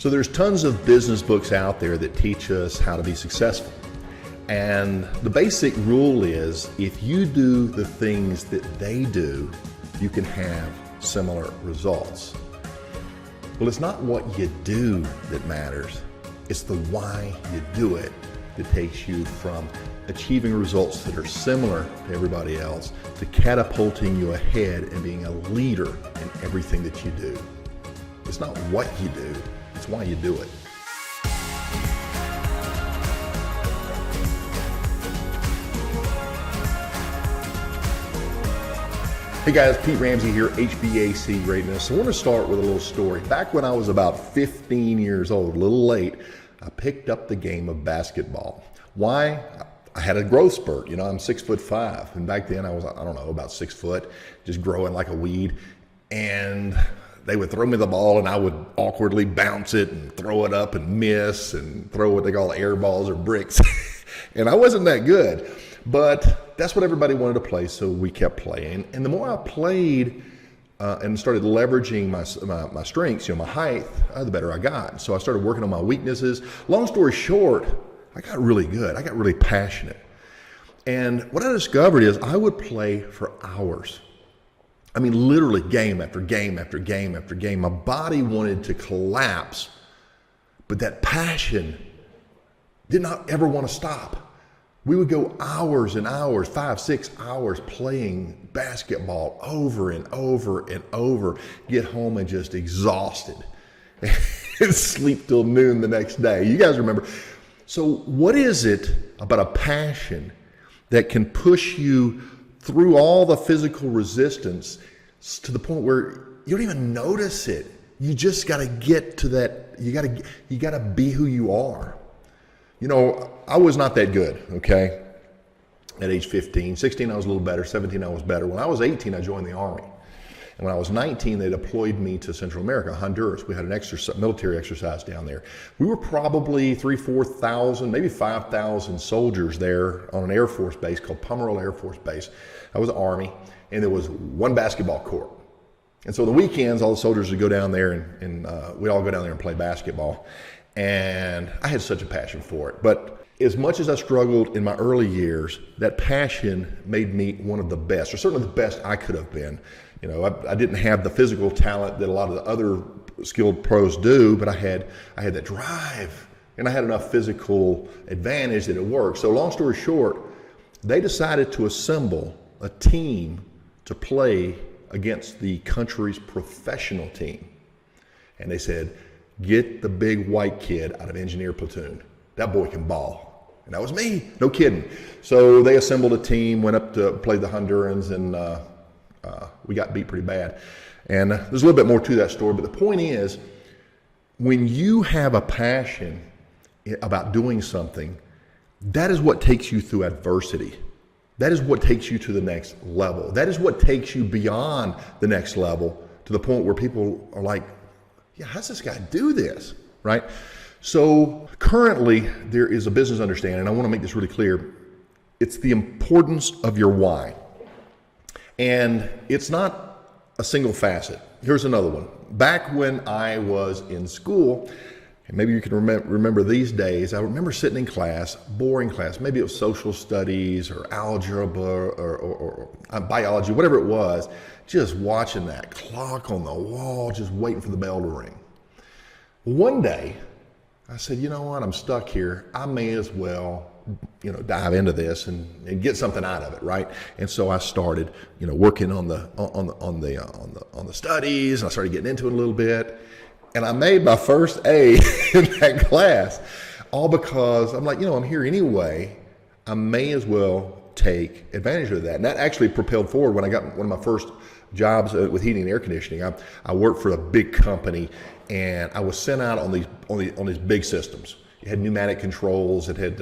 So there's tons of business books out there that teach us how to be successful. And the basic rule is if you do the things that they do, you can have similar results. Well, it's not what you do that matters. It's the why you do it that takes you from achieving results that are similar to everybody else to catapulting you ahead and being a leader in everything that you do. It's not what you do, it's why you do it. Hey guys, Pete Ramsey here, HVAC Greatness. I want to start with a little story. Back when I was about 15 years old, a little late, I picked up the game of basketball. Why? I had a growth spurt. You know, I'm 6'5", and back then I was, I don't know, about 6 foot, just growing like a weed. And they would throw me the ball and I would awkwardly bounce it and throw it up and miss and throw what they call air balls or bricks. And I wasn't that good, but that's what everybody wanted to play, so we kept playing. And the more I played and started leveraging my strengths, you know, my height, the better I got. So I started working on my weaknesses. Long story short, I got really good. I got really passionate. And what I discovered is I would play for hours. I mean, literally game after game after game after game. My body wanted to collapse, but that passion did not ever want to stop. We would go hours and hours, 5, 6 hours playing basketball over and over and over, get home and just exhausted and sleep till noon the next day. You guys remember. So what is it about a passion that can push you through all the physical resistance to the point where you don't even notice it? You just got to get to that. You got to be who you are. You know, I was not that good, okay, at age 15. 16, I was a little better. 17, I was better. When I was 18, I joined the Army. And when I was 19, they deployed me to Central America, Honduras. We had an military exercise down there. We were probably 3,000, 4,000, maybe 5,000 soldiers there on an Air Force base called Pomerol Air Force Base. I was Army, and there was one basketball court. And so the weekends, all the soldiers would go down there, and we'd all go down there and play basketball. And I had such a passion for it. But as much as I struggled in my early years, that passion made me one of the best, or certainly the best I could have been. You know, I didn't have the physical talent that a lot of the other skilled pros do, but I had that drive, and I had enough physical advantage that it worked. So long story short, they decided to assemble a team to play against the country's professional team. And they said, get the big white kid out of engineer platoon. That boy can ball. And that was me, no kidding. So they assembled a team, went up to play the Hondurans, and we got beat pretty bad. And there's a little bit more to that story, but the point is, when you have a passion about doing something, that is what takes you through adversity. That is what takes you to the next level. That is what takes you beyond the next level to the point where people are like, yeah, how's this guy do this, right? So currently there is a business understanding, and I want to make this really clear. It's the importance of your why. And it's not a single facet. Here's another one. Back when I was in school, and maybe you can remember these days, I remember sitting in class, boring class, maybe it was social studies or algebra or biology, whatever it was, just watching that clock on the wall, just waiting for the bell to ring. One day, I said, you know what, I'm stuck here. I may as well, you know, dive into this and get something out of it, right? And so I started, you know, working on the studies, and I started getting into it a little bit, and I made my first A in that class, all because I'm like, you know, I'm here anyway. I may as well take advantage of that. And that actually propelled forward when I got one of my first jobs with heating and air conditioning. I worked for a big company, and I was sent out on these big systems. It had pneumatic controls, it had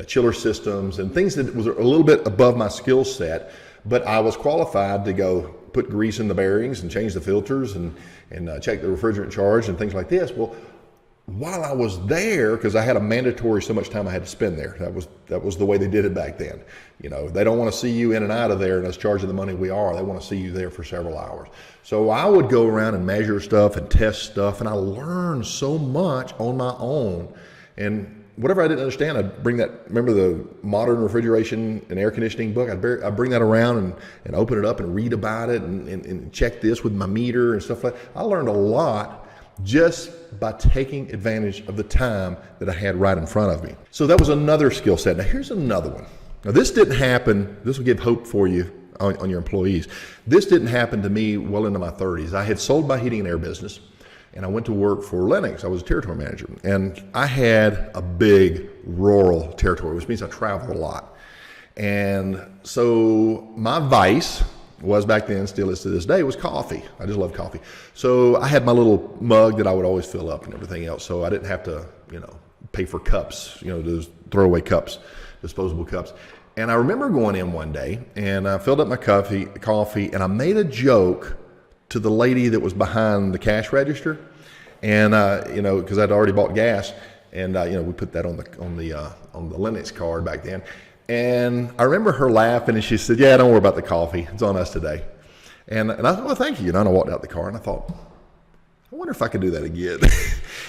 chiller systems and things that was a little bit above my skill set, but I was qualified to go put grease in the bearings and change the filters and check the refrigerant charge and things like this. Well, while I was there, because I had a mandatory so much time I had to spend there. That was the way they did it back then. You know, they don't want to see you in and out of there and us charging the money we are. They want to see you there for several hours. So I would go around and measure stuff and test stuff, and I learned so much on my own. And whatever I didn't understand, I'd bring that, remember the modern refrigeration and air conditioning book? I'd bring that around and open it up and read about it and check this with my meter and stuff like that. I learned a lot just by taking advantage of the time that I had right in front of me. So that was another skill set. Now here's another one. Now this didn't happen, this will give hope for you on your employees. This didn't happen to me well into my 30s. I had sold my heating and air business, and I went to work for Lennox. I was a territory manager, and I had a big rural territory, which means I traveled a lot. And so my vice was back then, still is to this day, was coffee. I just love coffee. So I had my little mug that I would always fill up and everything else. So I didn't have to, pay for cups, those throwaway cups, disposable cups. And I remember going in one day and I filled up my coffee, and I made a joke to the lady that was behind the cash register. And, because I'd already bought gas, and, we put that on the Lennox card back then. And I remember her laughing, and she said, "Yeah, don't worry about the coffee. It's on us today." And I thought, "Well, thank you." And I walked out the car, and I thought, I wonder if I could do that again.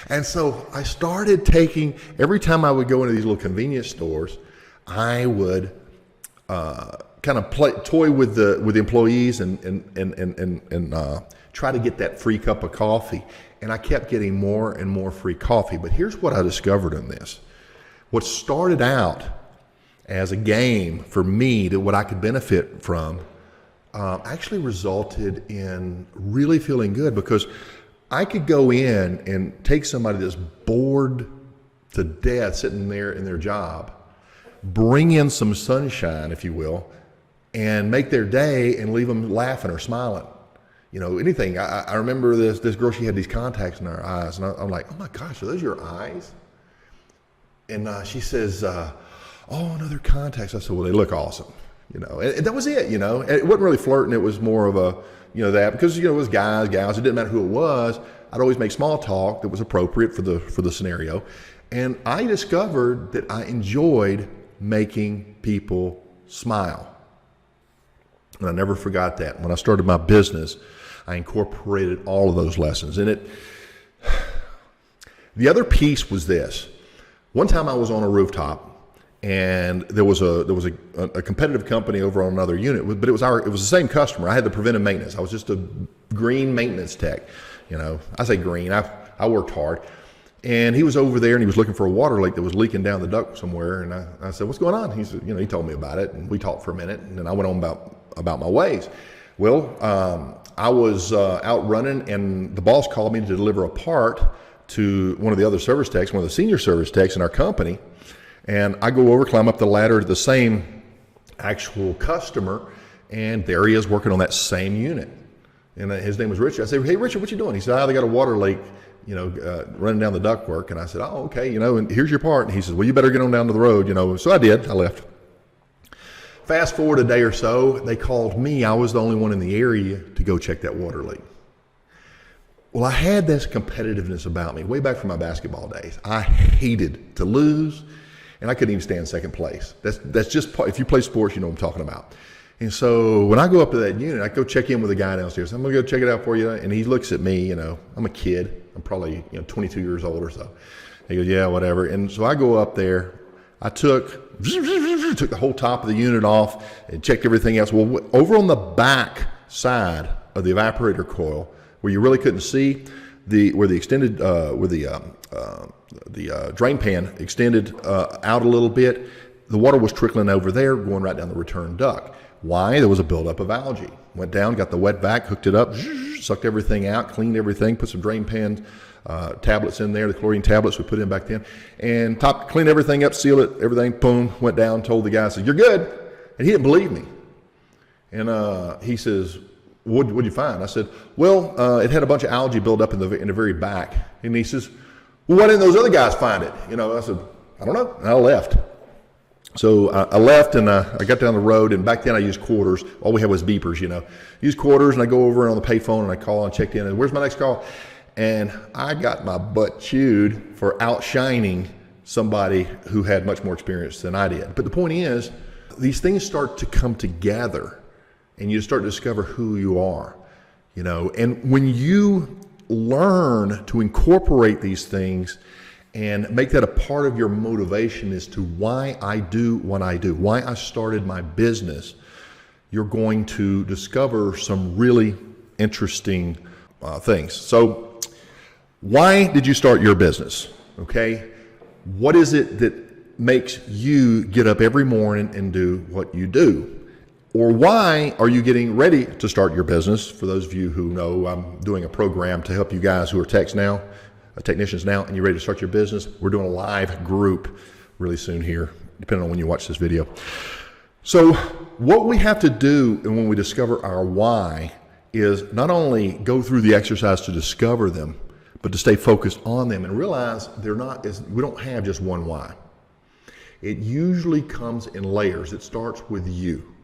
And so I started taking, every time I would go into these little convenience stores, I would kind of toy with the employees and try to get that free cup of coffee. And I kept getting more and more free coffee. But here's what I discovered in this. What started out as a game for me, to what I could benefit from, actually resulted in really feeling good, because I could go in and take somebody that's bored to death sitting there in their job, bring in some sunshine, if you will, and make their day and leave them laughing or smiling. Anything. I remember this girl, she had these contacts in her eyes, and I'm like, "Oh my gosh, are those your eyes?" And she says, "Oh, another contacts." I said, "Well, they look awesome." And that was it. It wasn't really flirting. It was more of a, that, because, it was guys, gals. It didn't matter who it was. I'd always make small talk that was appropriate for the scenario. And I discovered that I enjoyed making people smile. And I never forgot that. When I started my business, I incorporated all of those lessons. And the other piece was this. One time I was on a rooftop, and there was a competitive company over on another unit, but it was the same customer. I had the preventive maintenance. I was just a green maintenance tech. I say green. I worked hard, and he was over there, and he was looking for a water leak that was leaking down the duct somewhere. And I said, "What's going on?" He said, he told me about it, and we talked for a minute, and then I went on about my ways. Well, I was out running, and the boss called me to deliver a part to one of the other service techs, one of the senior service techs in our company. And I go over, climb up the ladder to the same actual customer, and there he is working on that same unit. And his name was Richard. I said, "Hey, Richard, what you doing?" He said, "They got a water leak, running down the ductwork." And I said, "Oh, okay, and here's your part." And he says, "Well, you better get on down to the road, So I did. I left. Fast forward a day or so, they called me. I was the only one in the area to go check that water leak. Well, I had this competitiveness about me way back from my basketball days. I hated to lose, and I couldn't even stand second place. That's just, if you play sports, you know what I'm talking about. And so when I go up to that unit, I go check in with the guy downstairs. "I'm going to go check it out for you." And he looks at me, I'm a kid. I'm probably 22 years old or so. He goes, "Yeah, whatever." And so I go up there. I took the whole top of the unit off and checked everything else. Well, over on the back side of the evaporator coil, where you really couldn't see, where the drain pan extended out a little bit, the water was trickling over there, going right down the return duct. Why? There was a buildup of algae. Went down, got the wet vac, hooked it up, sucked everything out, cleaned everything, put some drain pan tablets in there, the chlorine tablets we put in back then, and cleaned everything up, sealed it, everything, boom, went down, told the guy, I said, "You're good." And he didn't believe me. And he says, what'd you find? I said, "Well, it had a bunch of algae build up in the very back." And he says, "Well, why didn't those other guys find it?" I said, "I don't know." And I left. So I left, and I got down the road, and back then I used quarters. All we had was beepers, Used quarters, and I go over on the payphone, and I call and checked in, and "Where's my next call?" and I got my butt chewed for outshining somebody who had much more experience than I did. But the point is, these things start to come together and you start to discover who you are, and when you learn to incorporate these things and make that a part of your motivation as to why I do what I do, why I started my business, you're going to discover some really interesting things. So why did you start your business? Okay. What is it that makes you get up every morning and do what you do? Or why are you getting ready to start your business? For those of you who know, I'm doing a program to help you guys who are technicians now, and you're ready to start your business. We're doing a live group really soon here, depending on when you watch this video. So what we have to do when we discover our why is not only go through the exercise to discover them, but to stay focused on them and realize we don't have just one why. It usually comes in layers. It starts with you.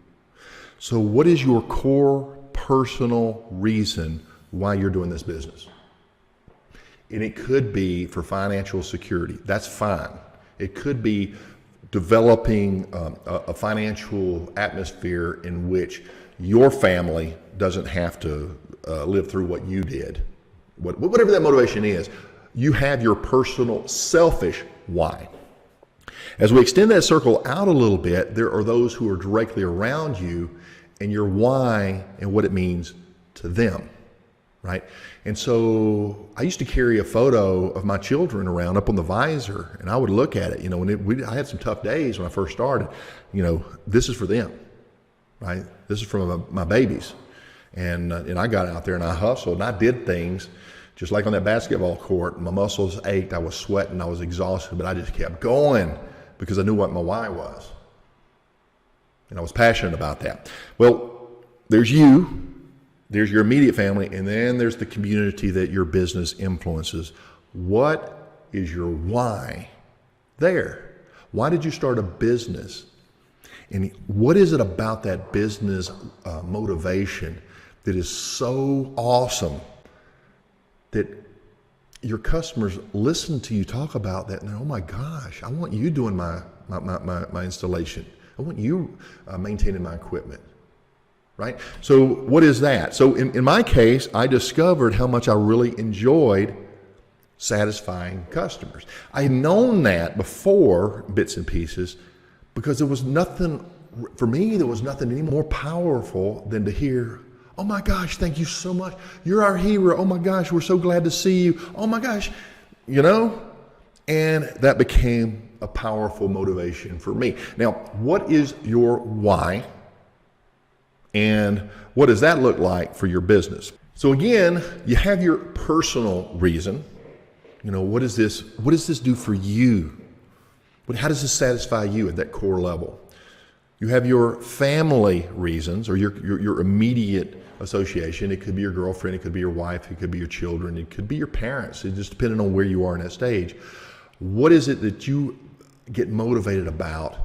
So what is your core personal reason why you're doing this business? And it could be for financial security. That's fine. It could be developing a financial atmosphere in which your family doesn't have to live through what you did. Whatever that motivation is, you have your personal selfish why. As we extend that circle out a little bit, there are those who are directly around you and your why and what it means to them, right? And so I used to carry a photo of my children around up on the visor, and I would look at it. I had some tough days when I first started. This is for them, right? This is for my babies. And I got out there and I hustled and I did things just like on that basketball court. My muscles ached, I was sweating, I was exhausted, but I just kept going because I knew what my why was. And I was passionate about that. Well, there's you, there's your immediate family, and then there's the community that your business influences. What is your why there? Why did you start a business? And what is it about that business motivation that is so awesome that your customers listen to you talk about that and oh my gosh, I want you doing my installation. I want you maintaining my equipment, right? So what is that? So in my case, I discovered how much I really enjoyed satisfying customers. I had known that before, bits and pieces, because there was nothing, for me, there was nothing any more powerful than to hear, oh my gosh, thank you so much. You're our hero. Oh my gosh, we're so glad to see you. Oh my gosh, and that became a powerful motivation for me. Now, what is your why? And what does that look like for your business? So again, you have your personal reason. What does this do for you? How does this satisfy you at that core level? You have your family reasons or your immediate association. It could be your girlfriend, it could be your wife, it could be your children, it could be your parents. It just depending on where you are in that stage. What is it that you get motivated about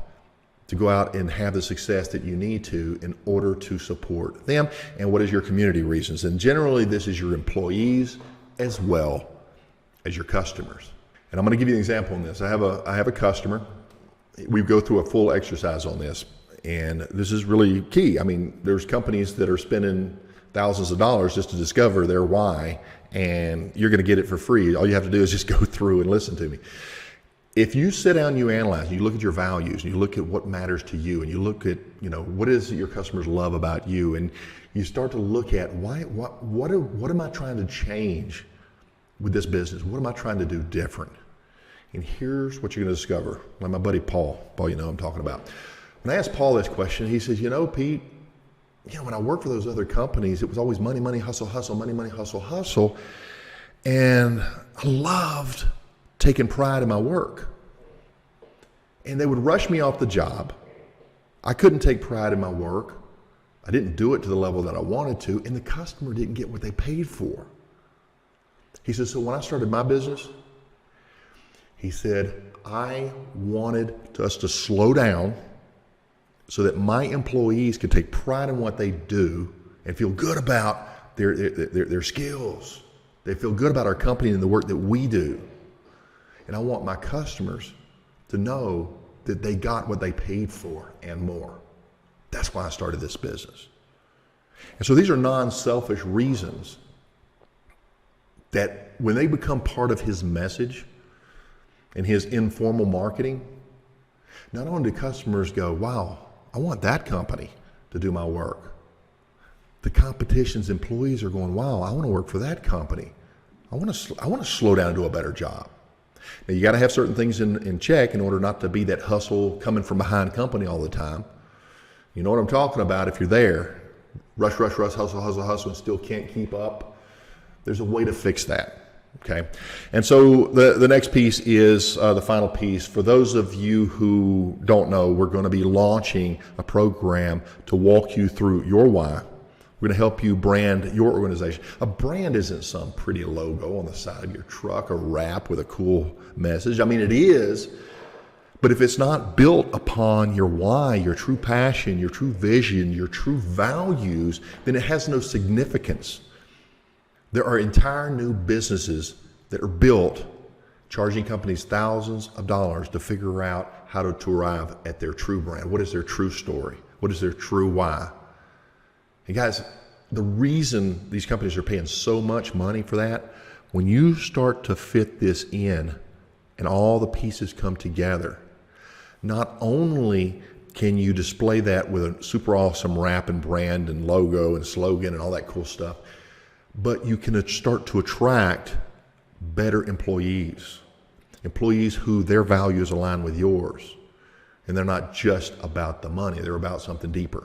to go out and have the success that you need to in order to support them? And what is your community reasons? And generally this is your employees as well as your customers. And I'm going to give you an example on this. I have a customer. We go through a full exercise on this, and this is really key. I mean, there's companies that are spending thousands of dollars just to discover their why, and you're going to get it for free. All you have to do is just go through and listen to me. If you sit down and you analyze, and you look at your values, and you look at what matters to you, and you look at, what is it your customers love about you, and you start to look at what am I trying to change with this business? What am I trying to do different? And here's what you're going to discover. Like my buddy Paul, I'm talking about. When I asked Paul this question, he says, Pete, when I worked for those other companies, it was always money, money, hustle, hustle, money, money, hustle, hustle. And I loved taking pride in my work. And they would rush me off the job. I couldn't take pride in my work. I didn't do it to the level that I wanted to, and the customer didn't get what they paid for. He says, so when I started my business, he said, I wanted us to slow down so that my employees could take pride in what they do and feel good about their skills They feel good about our company and the work that we do. And I want my customers to know that they got what they paid for and more. That's why I started this business. And so these are non-selfish reasons that when they become part of his message and his informal marketing, not only do customers go, wow, I want that company to do my work. The competition's employees are going, wow, I want to work for that company. I want to slow down and do a better job. Now, you got to have certain things in check in order not to be that hustle coming from behind company all the time. You know what I'm talking about. If you're there, rush, hustle, and still can't keep up, there's a way to fix that. Okay. And so the next piece is the final piece. For those of you who don't know, we're going to be launching a program to walk you through your why. We're going to help you brand your organization. A brand isn't some pretty logo on the side of your truck, a wrap with a cool message. I mean, it is, but if it's not built upon your why, your true passion, your true vision, your true values, then it has no significance. There are entire new businesses that are built charging companies thousands of dollars to figure out how to arrive at their true brand. What is their true story? What is their true why? And guys, the reason these companies are paying so much money for that, when you start to fit this in and all the pieces come together, not only can you display that with a super awesome wrap and brand and logo and slogan and all that cool stuff, but you can start to attract better employees who their values align with yours. And they're not just about the money, they're about something deeper.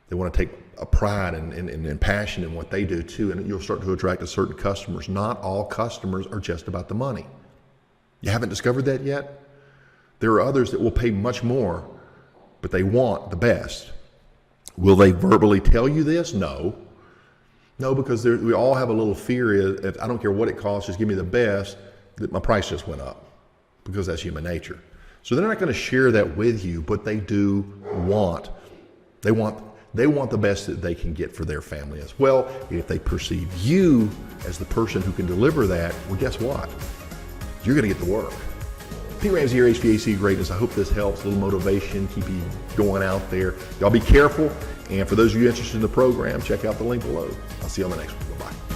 They want to take a pride and passion in what they do too, and you'll start to attract a certain customers. Not all customers are just about the money. You haven't discovered that yet? There are others that will pay much more, but they want the best. Will they verbally tell you this? No. No, because we all have a little fear. If I don't care what it costs, just give me the best, that my price just went up, because that's human nature. So they're not going to share that with you, but they do want. They want the best that they can get for their family as well. If they perceive you as the person who can deliver that, well, guess what? You're going to get the work. Pete Ramsey here, HVAC Greatness. I hope this helps. A little motivation, keep you going out there. Y'all be careful. And for those of you interested in the program, check out the link below. I'll see you on the next one. Bye-bye.